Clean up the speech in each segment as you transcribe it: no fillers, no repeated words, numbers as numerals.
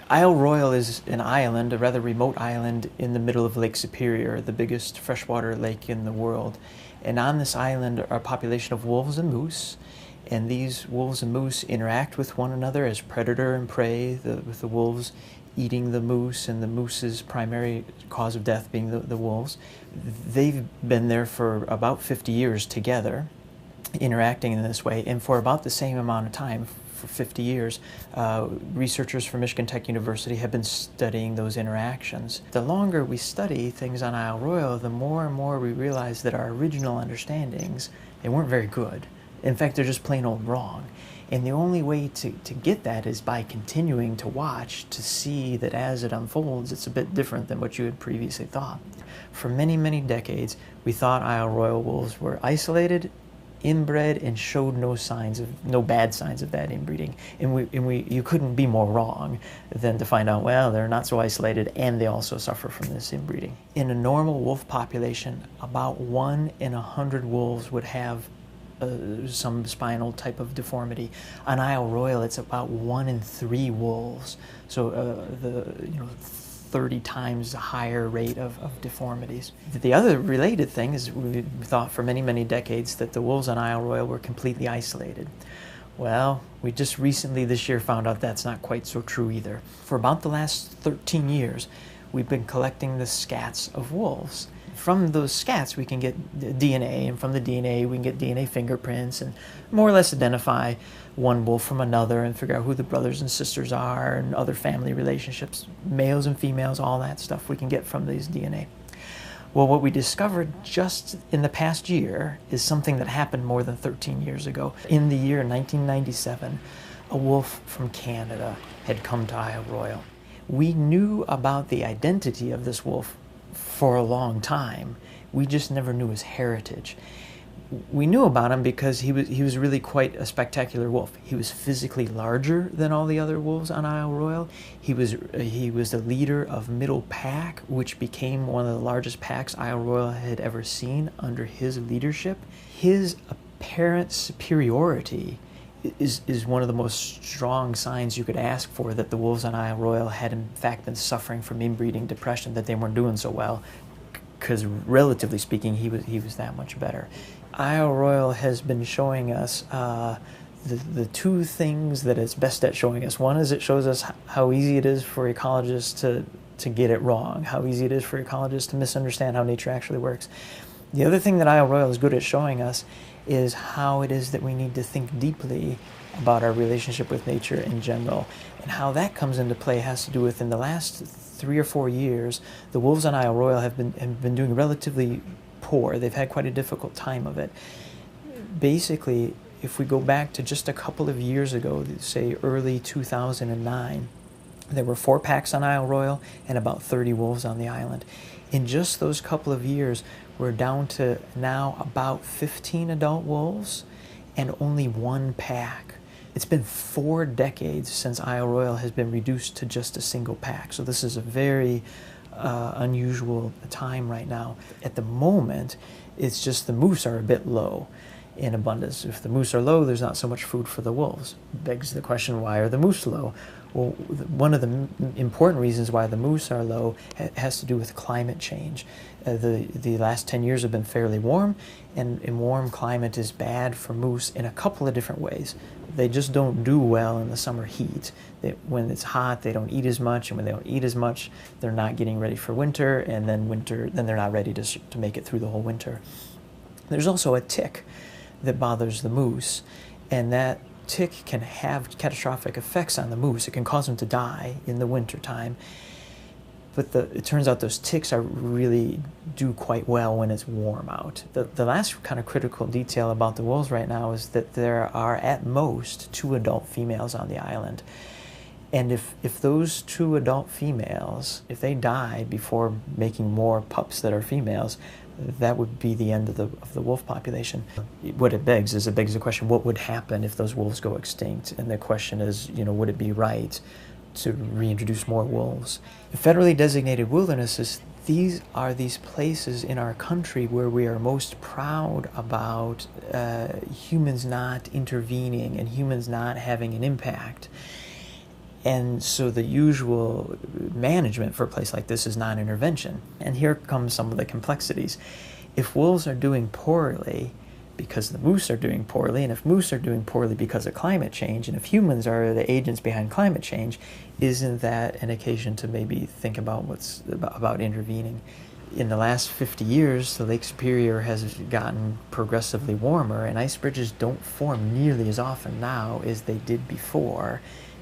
Isle Royale is an island, a rather remote island in the middle of Lake Superior, the biggest freshwater lake in the world. And on this island are a population of wolves and moose. And these wolves and moose interact with one another as predator and prey, with the wolves eating the moose and the moose's primary cause of death being the wolves. They've been there for about 50 years together, interacting in this way, and for about the same amount of time, for 50 years, researchers from Michigan Tech University have been studying those interactions. The longer we study things on Isle Royale, the more and more we realize that our original understandings, they weren't very good. In fact, they're just plain old wrong. And the only way to get that is by continuing to watch, to see that as it unfolds, it's a bit different than what you had previously thought. For many, many decades, we thought Isle Royale wolves were isolated, inbred, and showed no bad signs of that inbreeding. And you couldn't be more wrong than to find out, well, they're not so isolated and they also suffer from this inbreeding. In a normal wolf population, about 1 in 100 wolves would have some spinal type of deformity. On Isle Royale, it's about 1 in 3 wolves. So 30 times the higher rate of deformities. The other related thing is we thought for many, many decades that the wolves on Isle Royale were completely isolated. Well, we just recently this year found out that's not quite so true either. For about the last 13 years, we've been collecting the scats of wolves. From those scats, we can get DNA, and from the DNA, we can get DNA fingerprints and more or less identify one wolf from another and figure out who the brothers and sisters are and other family relationships, males and females, all that stuff we can get from these DNA. Well, what we discovered just in the past year is something that happened more than 13 years ago. In the year 1997, a wolf from Canada had come to Isle Royale. We knew about the identity of this wolf for a long time. We just never knew his heritage. We knew about him because he was really quite a spectacular wolf. He was physically larger than all the other wolves on Isle Royale. He was the leader of Middle Pack, which became one of the largest packs Isle Royale had ever seen under his leadership. His apparent superiority is one of the most strong signs you could ask for that the wolves on Isle Royale had in fact been suffering from inbreeding depression, that they weren't doing so well, because relatively speaking, he was that much better. Isle Royale has been showing us the two things that it's best at showing us. One is it shows us how easy it is for ecologists to get it wrong, how easy it is for ecologists to misunderstand how nature actually works. The other thing that Isle Royale is good at showing us is how it is that we need to think deeply about our relationship with nature in general. And how that comes into play has to do with, in the last 3 or 4 years, the wolves on Isle Royale have been doing relatively poor. They've had quite a difficult time of it. Basically, if we go back to just a couple of years ago, say early 2009, there were 4 packs on Isle Royale and about 30 wolves on the island. In just those couple of years, we're down to now about 15 adult wolves and only 1 pack. It's been 4 decades since Isle Royale has been reduced to just a single pack. So this is a very unusual time right now. At the moment, it's just the moose are a bit low in abundance. If the moose are low, there's not so much food for the wolves. Begs the question, why are the moose low? Well, one of the important reasons why the moose are low has to do with climate change. The last 10 years have been fairly warm, and warm climate is bad for moose in a couple of different ways. They just don't do well in the summer heat. When it's hot, they don't eat as much, and when they don't eat as much, they're not getting ready for winter, and then they're not ready to make it through the whole winter. There's also a tick that bothers the moose, and that tick can have catastrophic effects on the moose. It can cause them to die in the winter time. But it turns out those ticks really do quite well when it's warm out. The last kind of critical detail about the wolves right now is that there are at most 2 adult females on the island. And if those 2 adult females, if they die before making more pups that are females, that would be the end of the wolf population. What it begs the question, what would happen if those wolves go extinct? And the question is, would it be right to reintroduce more wolves? Federally designated wildernesses, these are these places in our country where we are most proud about humans not intervening and humans not having an impact. And so the usual management for a place like this is non-intervention. And here come some of the complexities. If wolves are doing poorly because the moose are doing poorly, and if moose are doing poorly because of climate change, and if humans are the agents behind climate change, isn't that an occasion to maybe think about about intervening? In the last 50 years, the Lake Superior has gotten progressively warmer, and ice bridges don't form nearly as often now as they did before.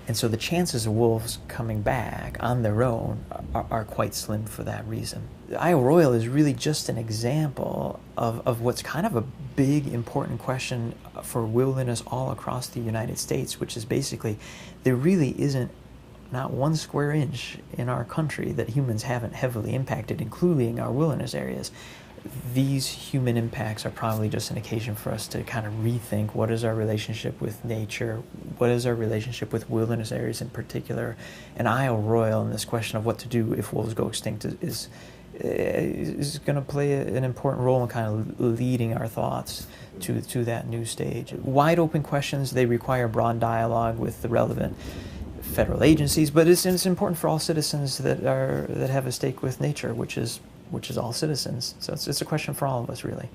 And so the chances of wolves coming back on their own are quite slim for that reason. Isle Royale is really just an example of what's kind of a big, important question for wilderness all across the United States, which is basically there really isn't not one square inch in our country that humans haven't heavily impacted, including our wilderness areas. These human impacts are probably just an occasion for us to kind of rethink what is our relationship with nature, what is our relationship with wilderness areas in particular, and Isle Royale and this question of what to do if wolves go extinct is going to play an important role in kind of leading our thoughts to that new stage. Wide open questions, they require broad dialogue with the relevant federal agencies, but it's important for all citizens that have a stake with nature, which is all citizens. So it's a question for all of us, really.